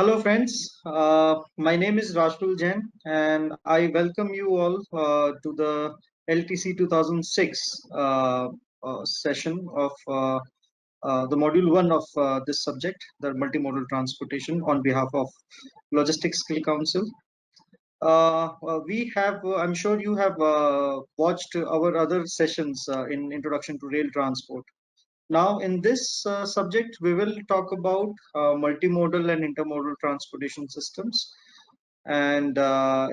Hello, friends. My name is Rashul Jain, and I welcome you all to the LTC 2006 session of the module one of this subject, the multimodal transportation, on behalf of Logistics Skill Council. I'm sure you have watched our other sessions in Introduction to Rail Transport. Now, in this subject, we will talk about multimodal and intermodal transportation systems and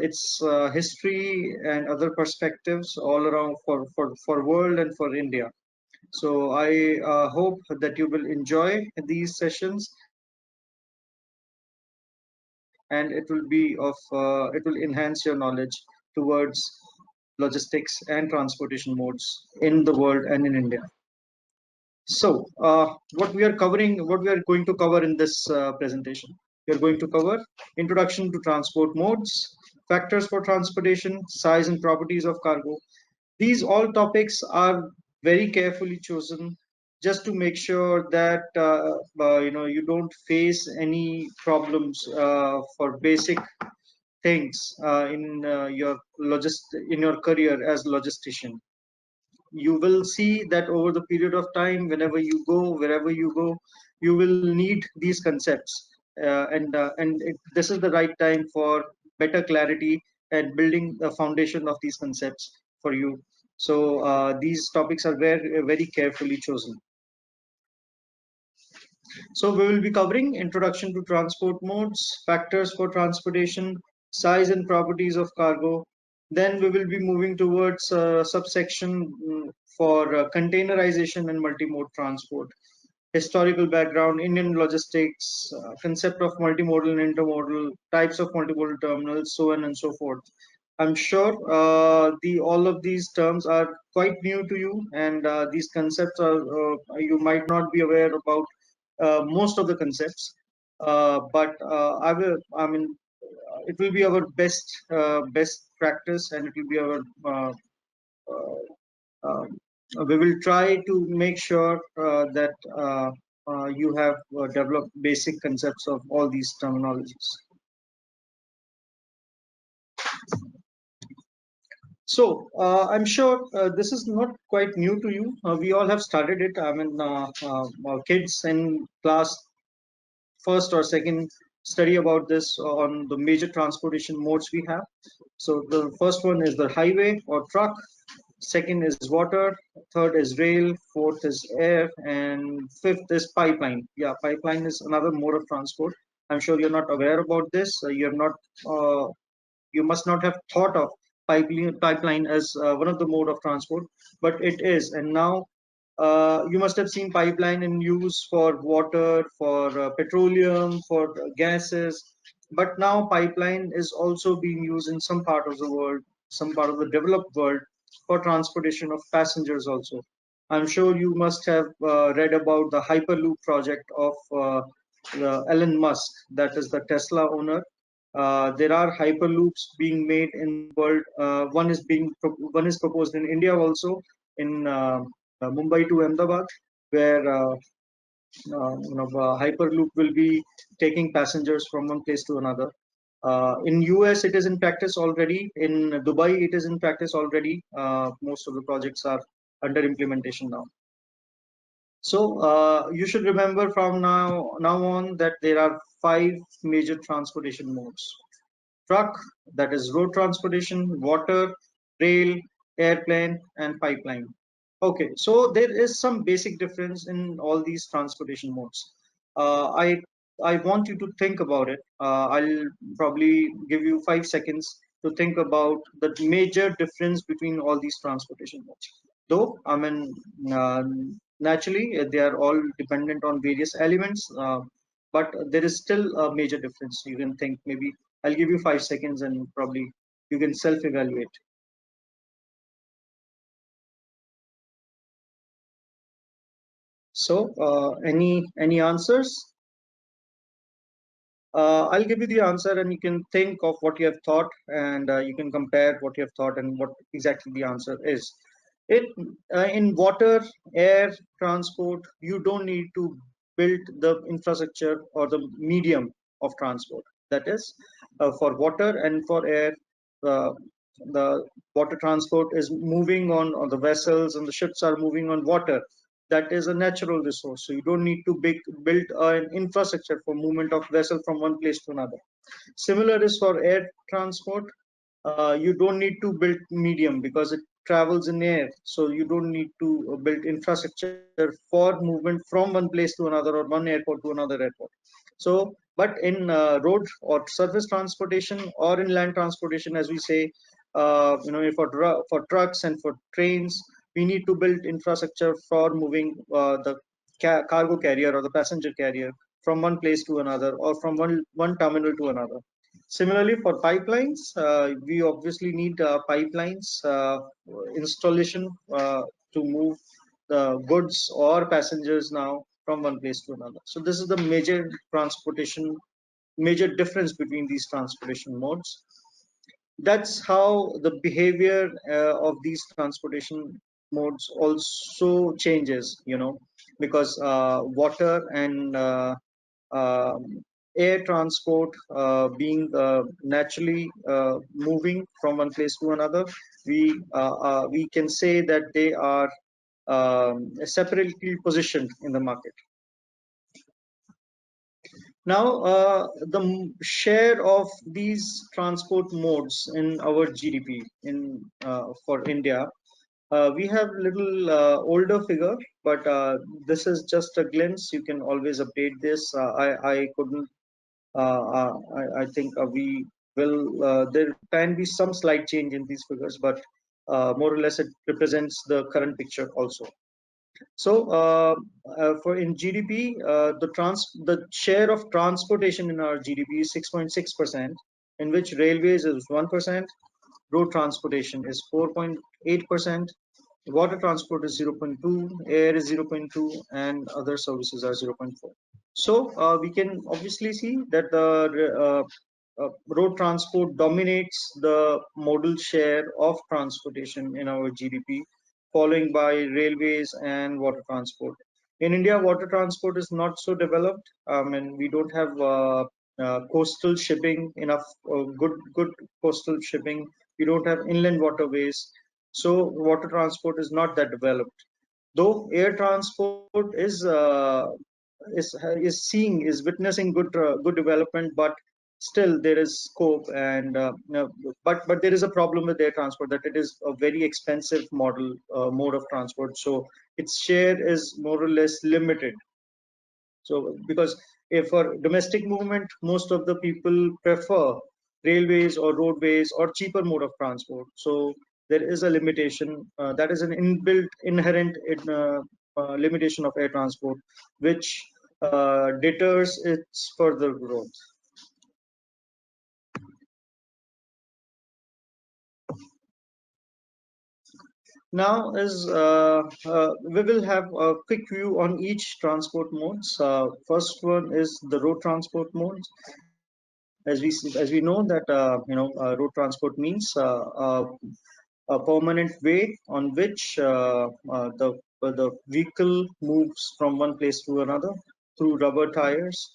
its history and other perspectives all around for world and for India. So I hope that you will enjoy these sessions and it will enhance your knowledge towards logistics and transportation modes in the world and in India. So, what we are going to cover in this presentation, we are going to cover introduction to transport modes, factors for transportation, size and properties of cargo. These all topics are very carefully chosen just to make sure that you don't face any problems for basic things in your career as logistician. You will see that over the period of time, whenever you go, wherever you go, you will need these concepts, this is the right time for better clarity and building the foundation of these concepts for you. So these topics are very carefully chosen. So we will be covering introduction to transport modes, factors for transportation, size and properties of cargo. Then we will be moving towards subsection for containerization and multimode transport, historical background, Indian logistics, concept of multimodal and intermodal, types of multimodal terminals, so on and so forth. I'm sure the all of these terms are quite new to you, and these concepts are you might not be aware about most of the concepts, but I mean, it will be our best practice, and it will be our uh, we will try to make sure that you have developed basic concepts of all these terminologies. So I'm sure this is not quite new to you. We all have started it. I mean, our kids in class first or second study about this on the major transportation modes we have. So the first one is the highway or truck, second is water, third is rail, fourth is air, and fifth is pipeline. Yeah, pipeline is another mode of transport. I'm sure you're not aware about this. Uh, you must not have thought of pipeline as one of the mode of transport, but it is. And now you must have seen pipeline in use for water, for petroleum, for gases. But now pipeline is also being used in some part of the world, some part of the developed world, for transportation of passengers also. I'm sure you must have read about the Hyperloop project of Elon Musk, that is the Tesla owner. There are hyperloops being made in the world. One is proposed in India also, in Mumbai to Ahmedabad, where hyperloop will be taking passengers from one place to another. In US, it is in practice already. In Dubai, it is in practice already. Most of the projects are under implementation now. So you should remember from now on that there are 5 major transportation modes: truck, that is road transportation; water, rail, airplane, and pipeline. Okay, so there is some basic difference in all these transportation modes. Uh, I I want you to think about it. I'll probably give you 5 seconds to think about the major difference between all these transportation modes. Though, I mean, uh, naturally they are all dependent on various elements, but there is still a major difference. You can think, maybe I'll give you 5 seconds and probably you can self-evaluate. So, any answers? I'll give you the answer, and you can think of what you have thought, and you can compare what you have thought and what exactly the answer is. It In water, air transport, you don't need to build the infrastructure or the medium of transport. That is, for water and for air, uh, the water transport is moving on the vessels, and the ships are moving on water. That is a natural resource. So you don't need to build an infrastructure for movement of vessel from one place to another. Similar is for air transport. You don't need to build medium because it travels in air. So you don't need to build infrastructure for movement from one place to another or one airport to another airport. So, but in road or surface transportation or in land transportation, as we say, for trucks and for trains, we need to build infrastructure for moving the cargo carrier or the passenger carrier from one place to another or from one terminal to another. Similarly, for pipelines, we obviously need pipelines installation to move the goods or passengers now from one place to another. So this is the major difference between these transportation modes. That's how the behavior of these transportation modes also changes, because water and air transport being naturally moving from one place to another, we can say that they are separately positioned in the market. Now, the share of these transport modes in our GDP in for India, we have little older figure, but this is just a glimpse. You can always update this. I couldn't. I think we will. There can be some slight change in these figures, but more or less it represents the current picture also. So, for in GDP, the share of transportation in our GDP is 6.6%, in which railways is 1%, road transportation is 4.8%, water transport is 0.2, air is 0.2, and other services are 0.4. So we can obviously see that the road transport dominates the modal share of transportation in our GDP, following by railways and water transport. In India, water transport is not so developed, and we don't have coastal shipping enough, good coastal shipping. We don't have inland waterways, so water transport is not that developed. Though air transport is witnessing good development, but still there is scope, and but there is a problem with air transport, that it is a very expensive mode of transport, so its share is more or less limited. So, because if for domestic movement, most of the people prefer railways or roadways or cheaper mode of transport. So there is a limitation. That is an inherent limitation of air transport, which deters its further growth. Now is we will have a quick view on each transport modes. First one is the road transport modes. As we know that road transport means a permanent way on which the vehicle moves from one place to another through rubber tires.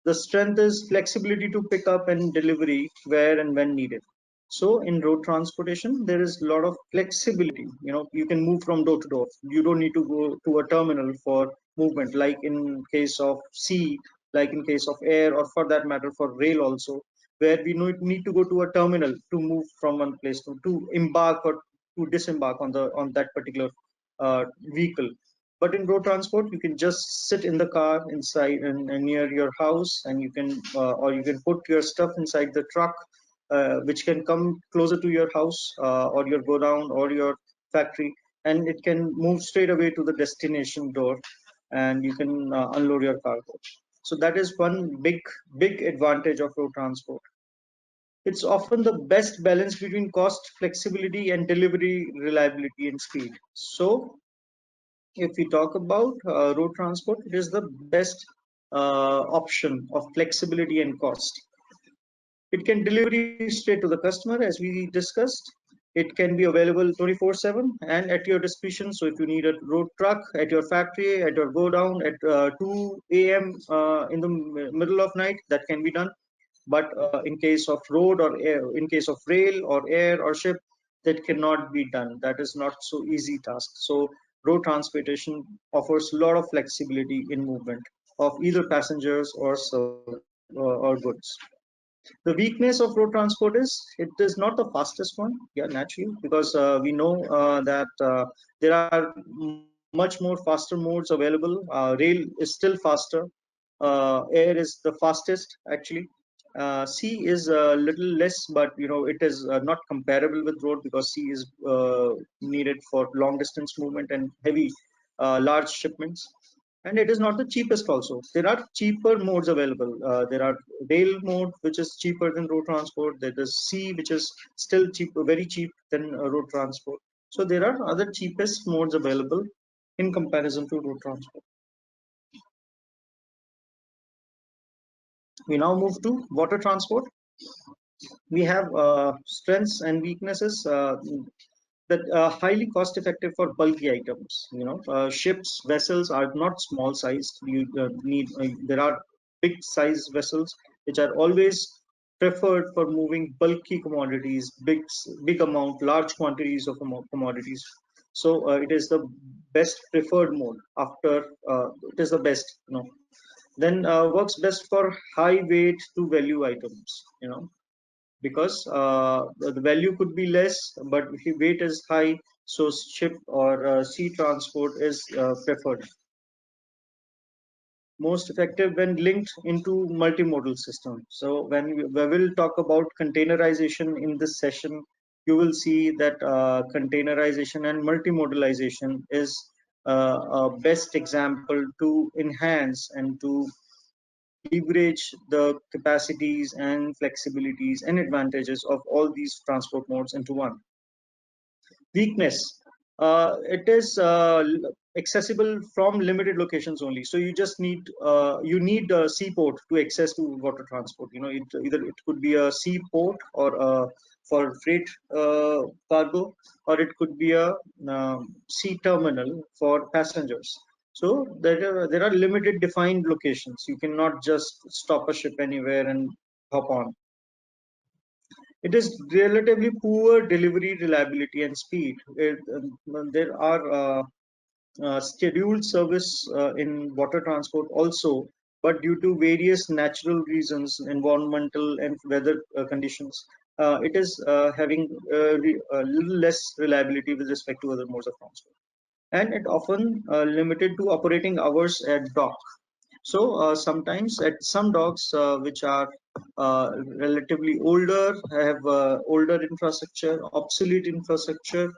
The strength is flexibility to pick up and delivery where and when needed. So in road transportation, there is a lot of flexibility. You can move from door to door. You don't need to go to a terminal for movement, like in case of sea, like in case of air, or for that matter, for rail also, where we need to go to a terminal to move from one place to embark or to disembark on that particular vehicle. But in road transport, you can just sit in the car inside and near your house, and you can or you can put your stuff inside the truck, which can come closer to your house or your godown or your factory, and it can move straight away to the destination door, and you can unload your cargo. So that is one big advantage of road transport. It's often the best balance between cost, flexibility, and delivery reliability and speed. So if we talk about road transport, it is the best option of flexibility and cost. It can deliver straight to the customer, as we discussed. It can be available 24/7 and at your discretion. So if you need a road truck at your factory, at your go down at 2 a.m. In the middle of night, that can be done. But in case of road or air, in case of rail or air or ship, that cannot be done. That is not so easy task. So road transportation offers a lot of flexibility in movement of either passengers or goods. The weakness of road transport is it is not the fastest one, yeah, naturally, because we know that there are much more faster modes available. Rail is still faster. Air is the fastest, actually. Sea is a little less, but it is not comparable with road because sea is needed for long distance movement and heavy, large shipments. And it is not the cheapest also. There are cheaper modes available. There are rail mode, which is cheaper than road transport. There is sea, which is still cheap, very cheap than road transport. So there are other cheapest modes available in comparison to road transport. We now move to water transport. We have strengths and weaknesses that are highly cost effective for bulky items. Ships, vessels are not small sized. You need there are big size vessels which are always preferred for moving bulky commodities, big amount, large quantities of commodities. So it is the best preferred mode. After it is the best, then works best for high weight to value items. Because the value could be less, but if the weight is high, so ship or sea transport is preferred. Most effective when linked into multimodal system. So we will talk about containerization in this session, you will see that containerization and multimodalization is a best example to enhance and to leverage the capacities and flexibilities and advantages of all these transport modes into one. Weakness. It is accessible from limited locations only. So you need a seaport to access to water transport. Either it could be a seaport or for freight cargo, or it could be a sea terminal for passengers. So there are limited defined locations. You cannot just stop a ship anywhere and hop on. It is relatively poor delivery reliability and speed. There are scheduled service in water transport also, but due to various natural reasons, environmental and weather conditions, it is having a little less reliability with respect to other modes of transport. And it often limited to operating hours at dock. So sometimes at some dogs which are relatively older, have older infrastructure, obsolete infrastructure,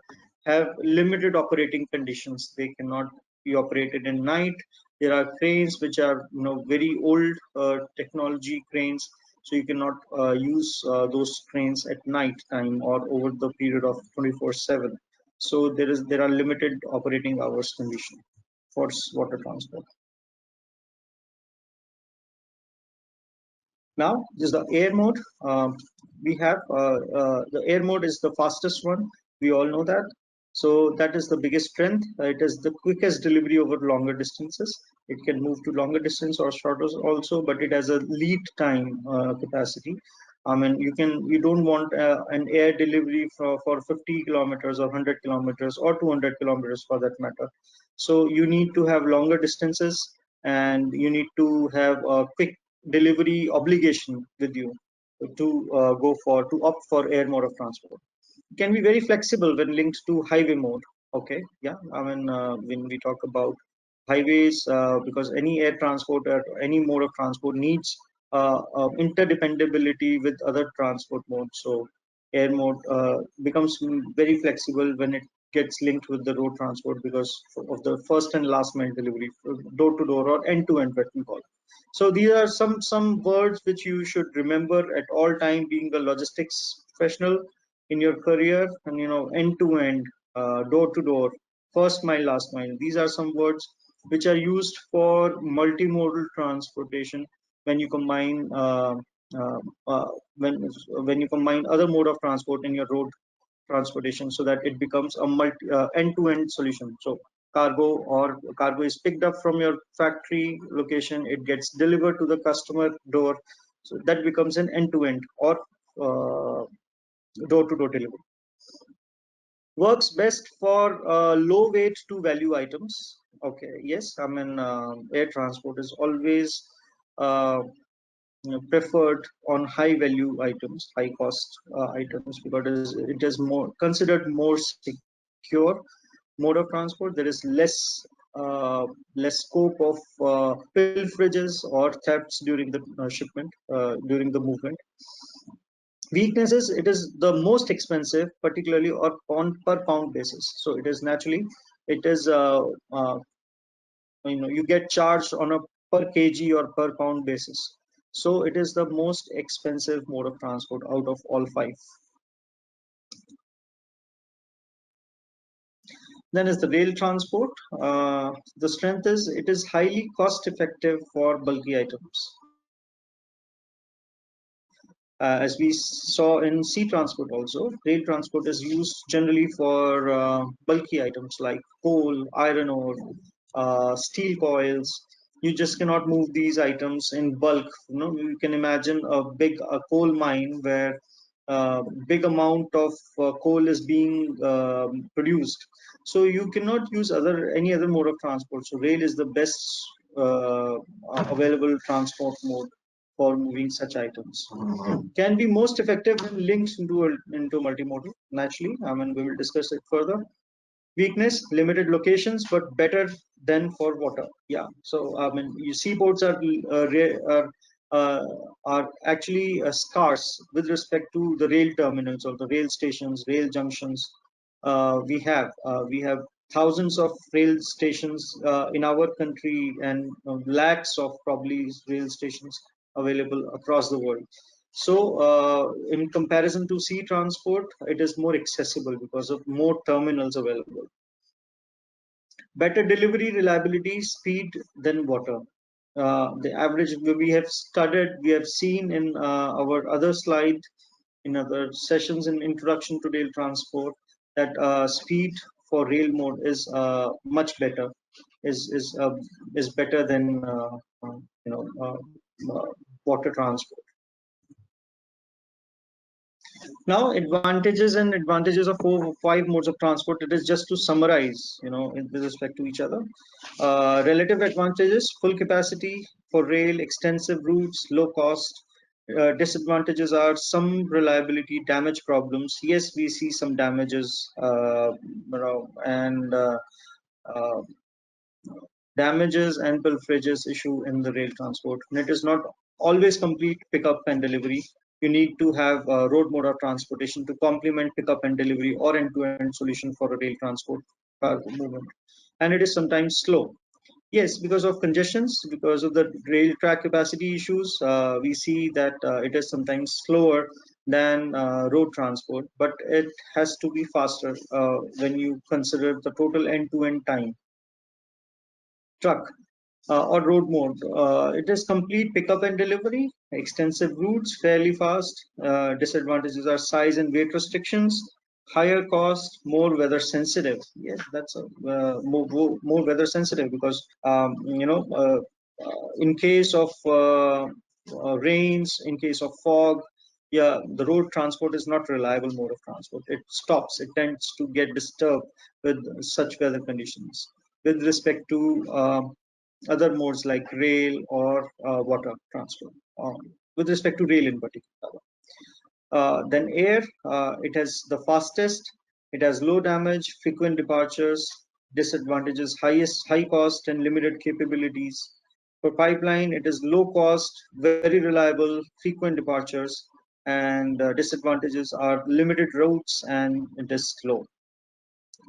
have limited operating conditions. They cannot be operated in night. There are cranes which are very old technology cranes, so you cannot use those cranes at night time or over the period of 24/7. So there are limited operating hours condition for water transport. Now, this is the air mode. We have the air mode is the fastest one. We all know that. So that is the biggest strength. It is the quickest delivery over longer distances. It can move to longer distance or shorter also, but it has a lead time capacity. I mean, you don't want an air delivery for 50 kilometers or 100 kilometers or 200 kilometers for that matter. So you need to have longer distances, and you need to have a quick delivery obligation with you to to opt for air mode of transport. It can be very flexible when linked to highway mode. Okay, yeah. I mean, when we talk about highways, because any air transport or any mode of transport needs interdependability with other transport modes. So air mode becomes very flexible when it gets linked with the road transport because of the first and last mile delivery, door to door or end to end, what we call. So these are some words which you should remember at all time, being a logistics professional in your career, and end to end, door to door, first mile, last mile. These are some words which are used for multimodal transportation when you combine uh, uh, when you combine other mode of transport in your road transportation so that it becomes a end-to-end solution. So cargo is picked up from your factory location, it gets delivered to the customer door, so that becomes an end-to-end or door-to-door delivery. Works best for low weight to value items. Okay, yes, I mean air transport is always uh, preferred on high value items, high cost items, because it is more considered more secure mode of transport. There is less scope of pilferages or thefts during the shipment, during the movement. Weaknesses: it is the most expensive, particularly on per pound basis. So it is naturally, it is you get charged on a per kg or per pound basis. So it is the most expensive mode of transport out of all five. Then is the rail transport. The strength is it is highly cost effective for bulky items. As we saw in sea transport also, rail transport is used generally for bulky items like coal, iron ore, steel coils. You just cannot move these items in bulk. You can imagine a coal mine where big amount of coal is being produced. So you cannot use any other mode of transport. So rail is the best available transport mode for moving such items. Can be most effective when linked into multimodal. Naturally, I mean we will discuss it further. Weakness: limited locations, but better than for water. Yeah. So I mean, seaports uh, are actually scarce with respect to the rail terminals or the rail stations, rail junctions. We have thousands of rail stations in our country, and lakhs of probably rail stations available across the world. So, in comparison to sea transport, it is more accessible because of more terminals available. Better delivery reliability, speed than water. The average we have seen in our other slide, in other sessions in introduction to rail transport, that speed for rail mode is much better, is better than water transport. Now, advantages and advantages of five modes of transport. It is just to summarize, with respect to each other. Relative advantages: full capacity for rail, extensive routes, low cost. Disadvantages are some reliability, damage problems. Yes, we see some damages, and uh, damages and pilferages issue in the rail transport. And it is not always complete pickup and delivery. You need to have a road mode of transportation to complement pickup and delivery or end-to-end solution for a rail transport cargo movement. And it is sometimes slow. Yes, because of congestions, because of the rail track capacity issues, we see that it is sometimes slower than road transport, but it has to be faster when you consider the total end-to-end time. Truck or road mode. It is complete pickup and delivery, extensive routes, fairly fast. Disadvantages are size and weight restrictions, higher cost, more weather sensitive. Yes, that's more weather sensitive because in case of rains, in case of fog, yeah, the road transport is not reliable mode of transport. It stops. It tends to get disturbed with such weather conditions. With respect to other modes like rail or water transport, with respect to rail in particular. Then air, it has the fastest, it has low damage, frequent departures. Disadvantages: high cost and limited capabilities. For pipeline, it is low cost, very reliable, frequent departures, and disadvantages are limited routes and it is slow.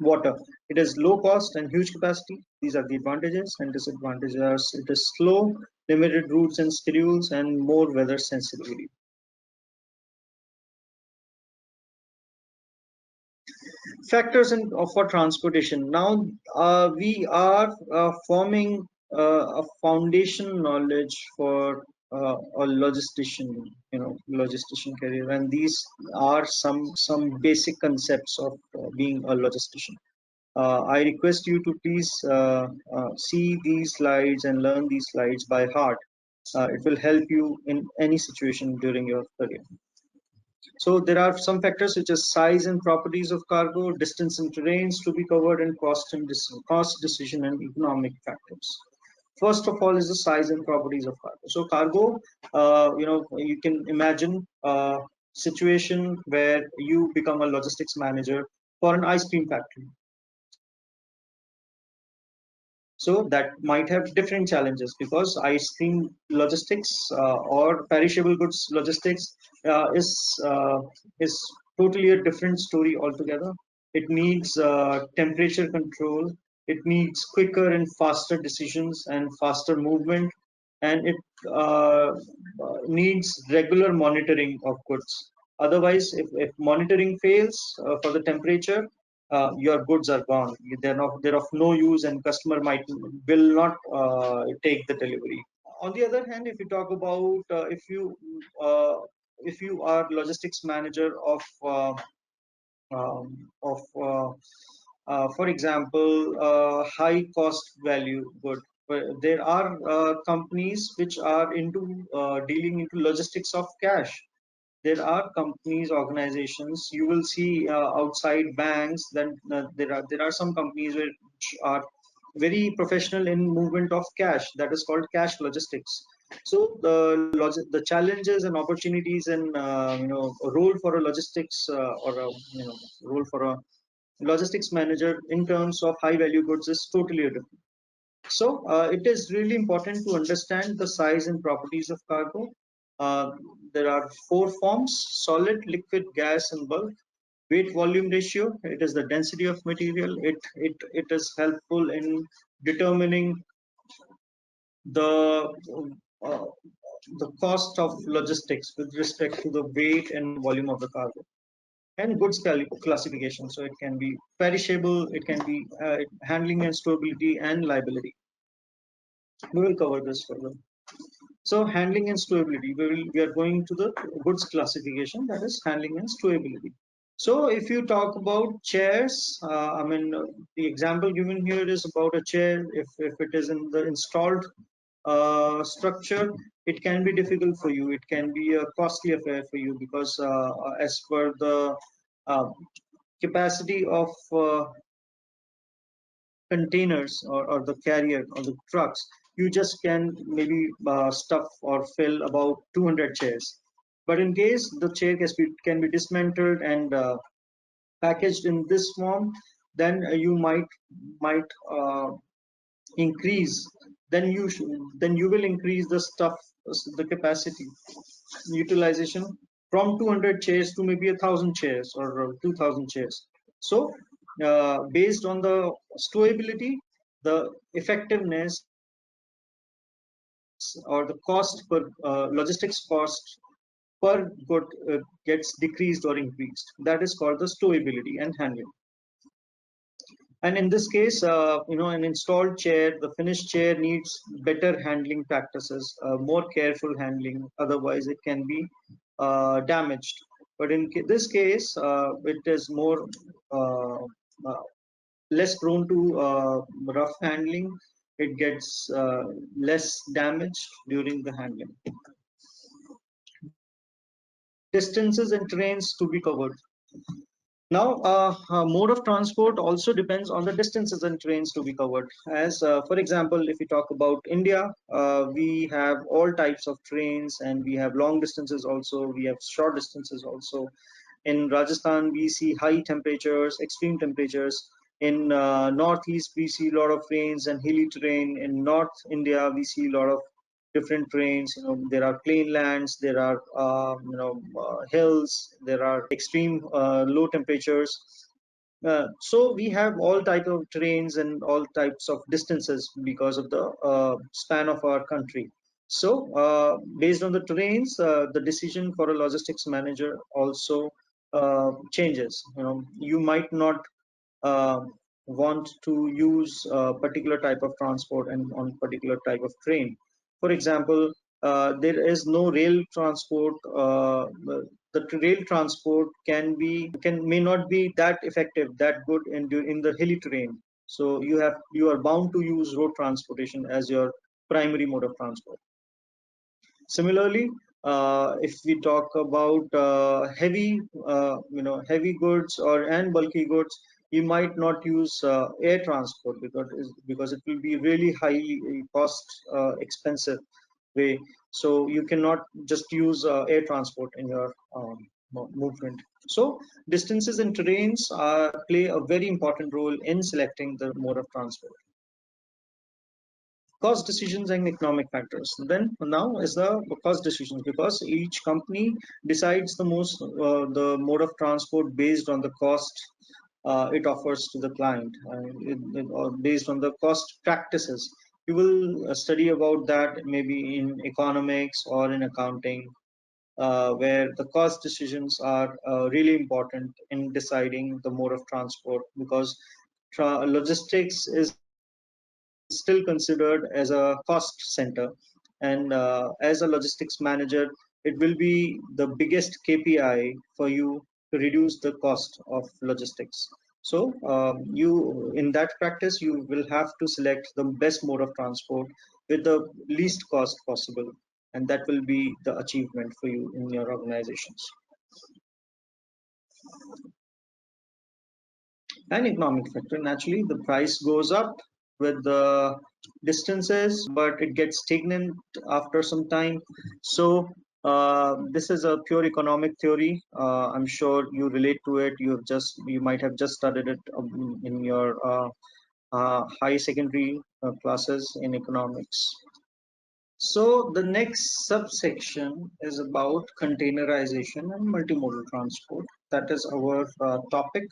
Water, it is low cost and huge capacity. These are the advantages, and disadvantages are it is slow, limited routes and schedules, and more weather sensitivity. Factors for transportation. Now we are forming a foundation knowledge for a logistician, logistician career, and these are some basic concepts of being a logistician. I request you to please see these slides and learn these slides by heart. It will help you in any situation during your career. So there are some factors such as size and properties of cargo, distance and terrains to be covered, and cost decision and economic factors. First of all is the size and properties of cargo. So cargo, you can imagine a situation where you become a logistics manager for an ice cream factory. So that might have different challenges because ice cream logistics or perishable goods logistics is totally a different story altogether. It needs temperature control. It needs quicker and faster decisions and faster movement, and it needs regular monitoring of goods. Otherwise, if monitoring fails for the temperature, your goods are gone. They're of no use, and customer might will not take the delivery. On the other hand, if you talk about uh, if you are logistics manager of for example, high cost value good. There are companies which are into dealing into logistics of cash. There are companies, organizations you will see outside banks. Then there are some companies which are very professional in movement of cash. That is called cash logistics. So the challenges and opportunities and a role for a logistics or a role for a logistics manager in terms of high value goods is totally different. So it is really important to understand the size and properties of cargo. Uh, there are four forms: solid, liquid, gas, and bulk. Weight volume ratio, it is the density of material. It is helpful in determining the uh, the cost of logistics with respect to the weight and volume of the cargo. And goods classification, so it can be perishable, it can be handling and stowability and liability. We will cover this further. So handling and stowability, we are going to the goods classification, that is handling and stowability. So if you talk about chairs, the example given here is about a chair. If it is in the installed structure, it can be difficult for you. It can be a costly affair for you because as per the uh, capacity of containers or the carrier or the trucks, you just can maybe stuff or fill about 200 chairs. But in case the chair can be dismantled and packaged in this form, then you might increase. Then you will increase the stuff, the capacity utilization from 200 chairs to maybe 1,000 chairs or 2,000 chairs. So based on the stowability, the effectiveness or the cost per logistics cost per good gets decreased or increased. That is called the stowability and handling. And in this case, an installed chair, the finished chair needs better handling practices, more careful handling. Otherwise, it can be damaged. But in this case, it is more uh, less prone to rough handling. It gets less damaged during the handling. Distances and trains to be covered. Now, mode of transport also depends on the distances and trains to be covered. As, for example, if we talk about India, we have all types of trains, and we have long distances also, we have short distances also. In Rajasthan, we see high temperatures, extreme temperatures. In Northeast, we see a lot of rains and hilly terrain. In North India, we see a lot of different terrains. There are plain lands, there are hills, there are extreme low temperatures. So we have all type of terrains and all types of distances because of the span of our country. So based on the terrains, the decision for a logistics manager also changes. You might not uh, want to use a particular type of transport and on particular type of train. For example, there is no rail transport. The rail transport may not be that effective, that good in the hilly terrain. So you are bound to use road transportation as your primary mode of transport. Similarly, if we talk about heavy goods and bulky goods, you might not use air transport because it will be really highly cost expensive way. So you cannot just use air transport in your movement. So distances and terrains play a very important role in selecting the mode of transport. Cost decisions and economic factors. Then now is the cost decisions, because each company decides the mode of transport based on the cost it offers to the client, or based on the cost practices. You will study about that maybe in economics or in accounting, where the cost decisions are really important in deciding the mode of transport, because logistics is still considered as a cost center. And as a logistics manager, it will be the biggest KPI for you to reduce the cost of logistics. So in that practice, you will have to select the best mode of transport with the least cost possible, and that will be the achievement for you in your organizations. An economic factor, naturally the price goes up with the distances, but it gets stagnant after some time. So this is a pure economic theory. I'm sure you relate to it. You might have just studied it in your high secondary classes in economics. So the next subsection is about containerization and multimodal transport. That is our topic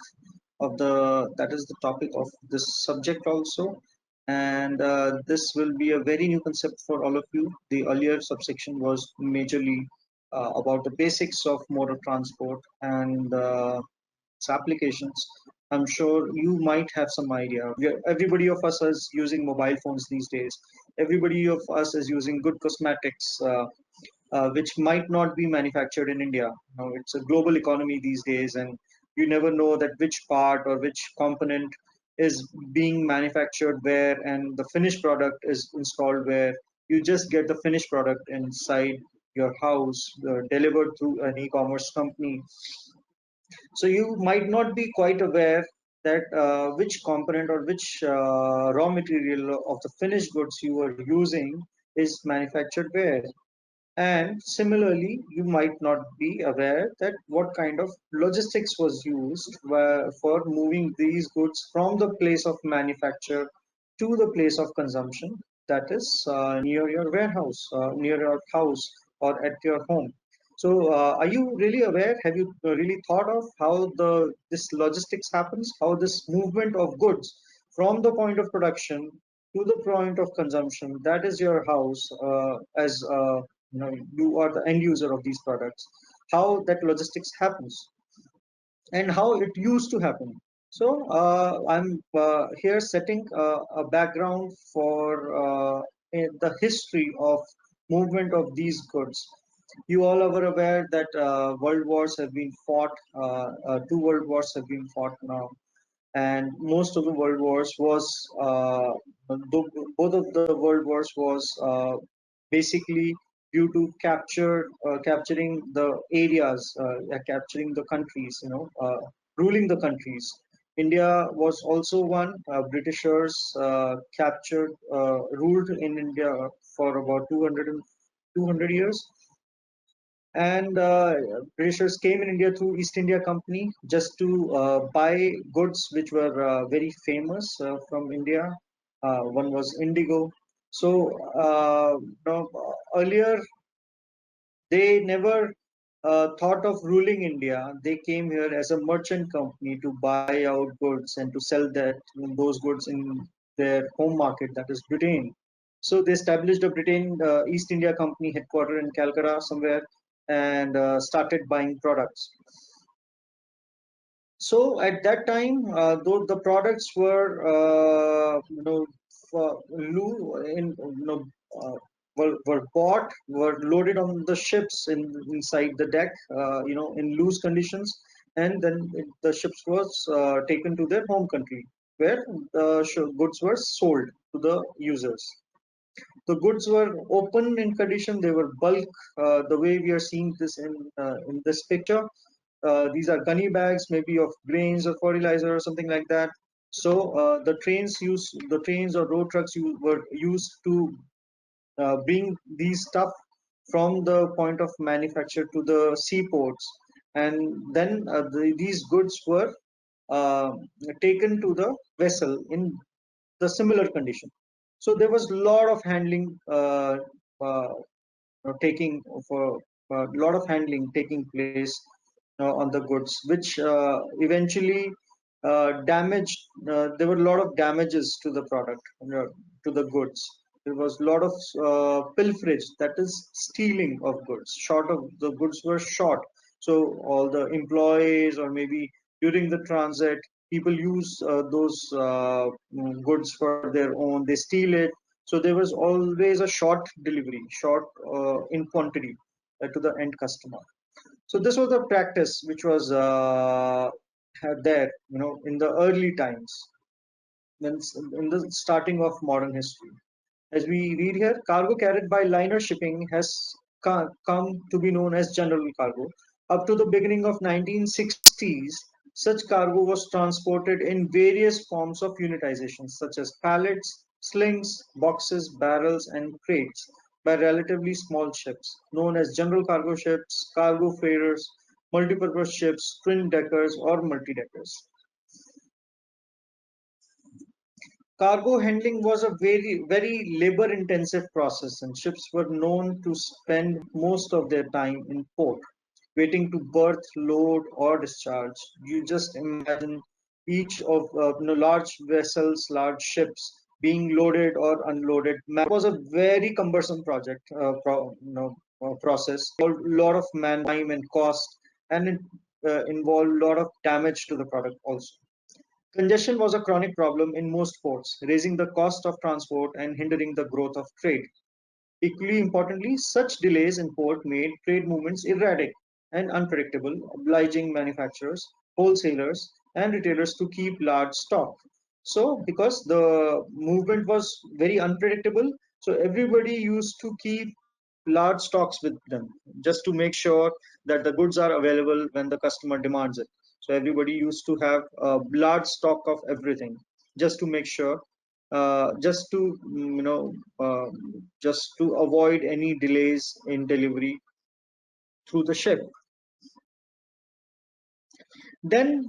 that is the topic of this subject also. And this will be a very new concept for all of you. The earlier subsection was majorly about the basics of mode of transport and its applications. I'm sure you might have some idea. Everybody of us is using mobile phones these days. Everybody of us is using good cosmetics, which might not be manufactured in India. It's a global economy these days, and you never know that which part or which component is being manufactured where, and the finished product is installed where. You just get the finished product inside your house, delivered through an e-commerce company. So you might not be quite aware that which component or which raw material of the finished goods you are using is manufactured where. And similarly, you might not be aware that what kind of logistics was used for moving these goods from the place of manufacture to the place of consumption, that is near your warehouse, near your house, or at your home. So, are you really aware? Have you really thought of how this logistics happens? How this movement of goods from the point of production to the point of consumption, that is your house, as you are the end user of these products. How that logistics happens and how it used to happen. So I'm here setting a background for the history of movement of these goods. You all are aware that world wars have been fought. Two world wars have been fought now, and most of the world wars was both of the world wars was basically due to capturing the areas, capturing the countries, ruling the countries. India was also one. Britishers captured ruled in India for about 200 years, and Britishers came in India through East India Company just to buy goods which were very famous from India. One was indigo. So earlier they never thought of ruling India. They came here as a merchant company to buy out goods and to sell those goods in their home market, that is Britain. So they established a Britain East India Company headquartered in Calcutta somewhere, and started buying products. So at that time, though the products were, for, in, were bought, were loaded on the ships inside the deck, in loose conditions, and then the ships was taken to their home country, where the goods were sold to the users. The goods were open in condition; they were bulk. The way we are seeing this in this picture, these are gunny bags, maybe of grains or fertilizer or something like that. So the trains or road trucks were used to bring these stuff from the point of manufacture to the seaports, and then these goods were uh, taken to the vessel in the similar condition. So there was a lot of handling uh, taking for a lot of handling taking place on the goods, which eventually damaged. There were a lot of damages to the product, to the goods. There was a lot of pilferage, that is stealing of goods. Short of the goods were short, so all the employees or maybe during the transit, people use those goods for their own. They steal it, so there was always a short delivery, short in quantity to the end customer. So this was the practice which was had there, in the early times, when in the starting of modern history. As we read here, cargo carried by liner shipping has come to be known as general cargo. Up to the beginning of 1960s, such cargo was transported in various forms of unitization, such as pallets, slings, boxes, barrels, and crates, by relatively small ships, known as general cargo ships, cargo freighters, multipurpose ships, twin deckers, or multi-deckers. Cargo handling was a very labor intensive process, and ships were known to spend most of their time in port, waiting to berth, load, or discharge. You just imagine each of large vessels, large ships being loaded or unloaded. Was a very cumbersome project, process. A lot of man time and cost, and it involved a lot of damage to the product also. Congestion was a chronic problem in most ports, raising the cost of transport and hindering the growth of trade. Equally importantly, such delays in port made trade movements erratic and unpredictable, obliging manufacturers, wholesalers, and retailers to keep large stock. So, because the movement was very unpredictable, so everybody used to keep large stocks with them just to make sure that the goods are available when the customer demands it. So, everybody used to have a large stock of everything just to make sure, just to just to avoid any delays in delivery through the ship. Then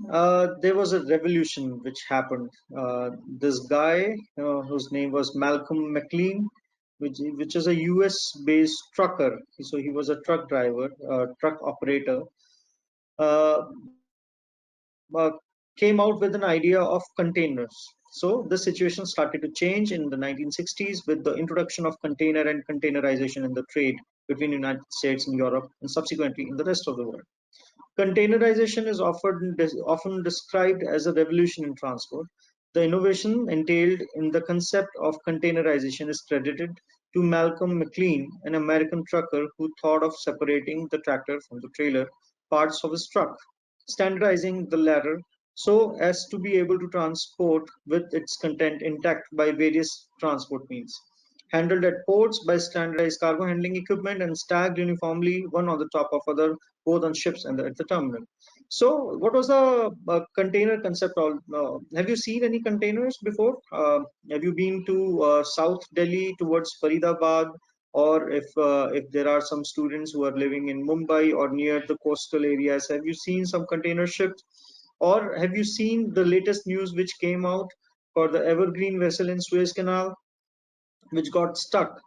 there was a revolution which happened. This guy, whose name was Malcolm McLean, which is a U.S. based trucker. So he was a truck driver, truck operator. Uh, uh, Came out with an idea of containers. So the situation started to change in the 1960s with the introduction of container and containerization in the trade between the United States and Europe, and subsequently in the rest of the world. Containerization is often described as a revolution in transport. The innovation entailed in the concept of containerization is credited to Malcolm McLean, an American trucker who thought of separating the tractor from the trailer parts of his truck, standardizing the latter so as to be able to transport with its content intact by various transport means, handled at ports by standardized cargo handling equipment and stacked uniformly one on the top of other, both on ships and at the terminal. So, what was the container concept? Have you seen any containers before? Have you been to South Delhi towards Faridabad, or if there are some students who are living in Mumbai or near the coastal areas, have you seen some container ships? Or have you seen the latest news which came out for the Evergreen vessel in Suez Canal, which got stuck?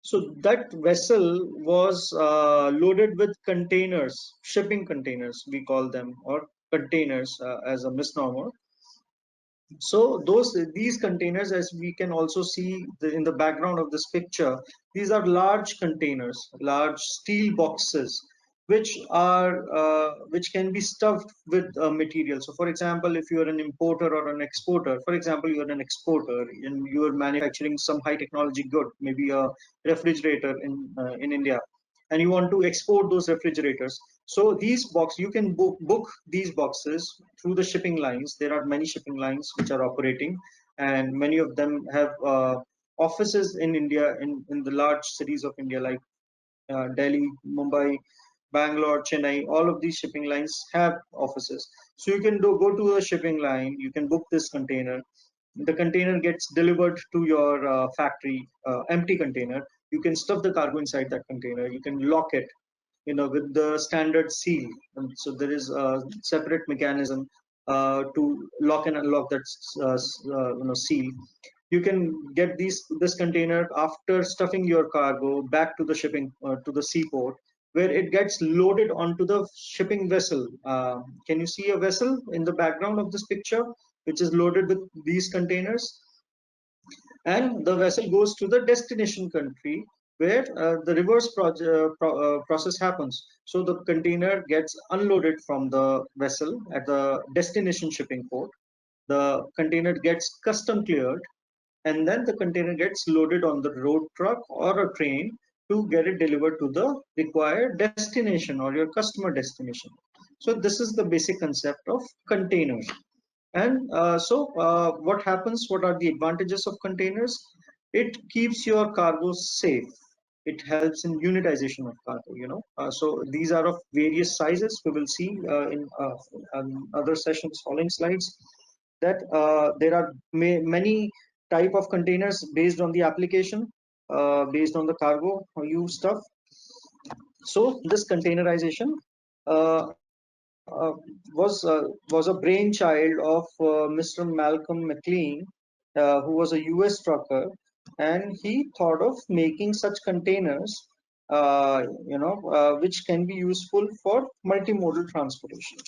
So that vessel was loaded with containers, shipping containers, we call them, or containers as a misnomer. So these containers, as we can also see in the background of this picture, these are large containers, large steel boxes, which can be stuffed with material. So, for example, if you are an importer or an exporter, for example, you are an exporter and you are manufacturing some high technology good, maybe a refrigerator in India, and you want to export those refrigerators. So these box you can book these boxes through the shipping lines. There are many shipping lines which are operating, and many of them have offices in India, in the large cities of India, like Delhi, Mumbai, Bangalore, Chennai. All of these shipping lines have offices. So you can go to a shipping line, you can book this container. The container gets delivered to your factory, empty container. You can stuff the cargo inside that container. You can lock it, with the standard seal. And so there is a separate mechanism to lock and unlock that seal. You can get this container after stuffing your cargo back to the shipping to the seaport, where it gets loaded onto the shipping vessel. Can you see a vessel in the background of this picture, which is loaded with these containers? And the vessel goes to the destination country, where the reverse process happens. So the container gets unloaded from the vessel at the destination shipping port. The container gets custom cleared, and then the container gets loaded on the road truck or a train to get it delivered to the required destination or your customer destination. So this is the basic concept of containers. And what happens? What are the advantages of containers? It keeps your cargo safe. It helps in unitization of cargo. So these are of various sizes. We will see in other sessions, following slides, that there are many type of containers based on the application, based on the cargo you stuff. So this containerization uh, was a brainchild of Mr. Malcolm McLean, who was a U.S. trucker, and he thought of making such containers, which can be useful for multimodal transportation.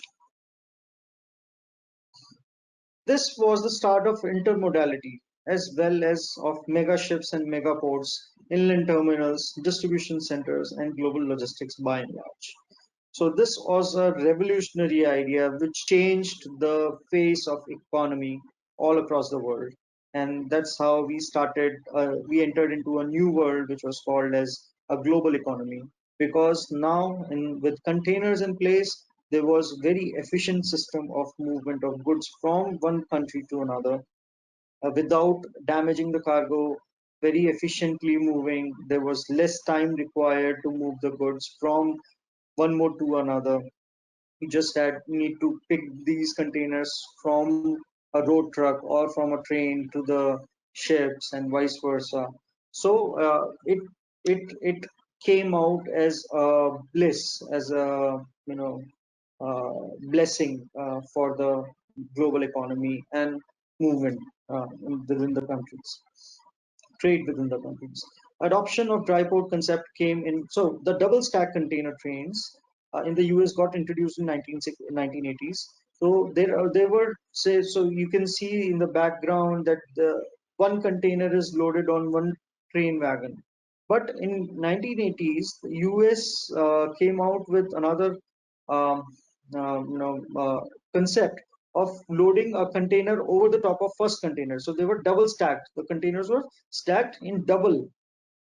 This was the start of intermodality, as well as of mega ships and mega ports, inland terminals, distribution centers, and global logistics by and large. So this was a revolutionary idea which changed the face of economy all across the world. And that's how we entered into a new world, which was called as a global economy. Because now, with containers in place, there was very efficient system of movement of goods from one country to another, without damaging the cargo, very efficiently moving. There was less time required to move the goods from one mode to another. You just need to pick these containers from a road truck or from a train to the ships, and vice versa. So it came out as a bliss, as a blessing for the global economy and movement within the countries, trade within the countries. Adoption of dry port concept came in. So the double stack container trains in the US got introduced in 1980s. So there were, say, so you can see in the background that the one container is loaded on one train wagon. But in 1980s, the US came out with another um, concept of loading a container over the top of first container. So they were double stacked. The containers were stacked in double.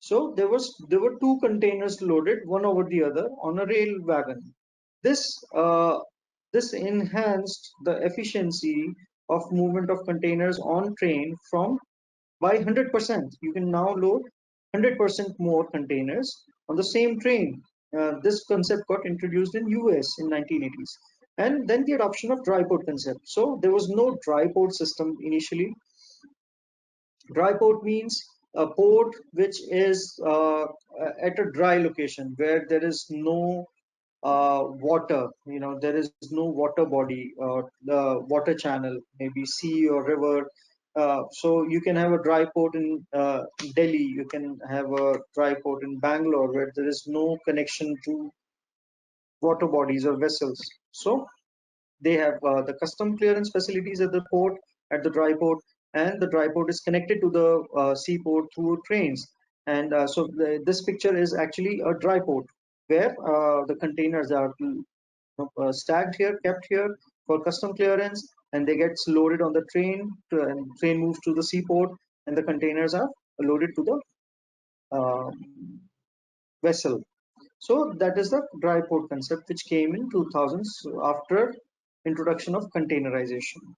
So there were two containers loaded one over the other on a rail wagon. This this enhanced the efficiency of movement of containers on train from by 100%. You can now load 100% more containers on the same train. This concept got introduced in US in 1980s. And then the adoption of dry port concept. So there was no dry port system initially. Dry port means a port which is at a dry location where there is no water. There is no water body or the water channel, maybe sea or river. So you can have a dry port in Delhi, you can have a dry port in Bangalore, where there is no connection to water bodies or vessels. So they have the custom clearance facilities at the port, at the dry port, and the dry port is connected to the seaport through trains. And this picture is actually a dry port. where the containers are stacked here, kept here for custom clearance, and they get loaded on the train, and train moves to the seaport, and the containers are loaded to the vessel. So that is the dry port concept which came in 2000s after introduction of containerization.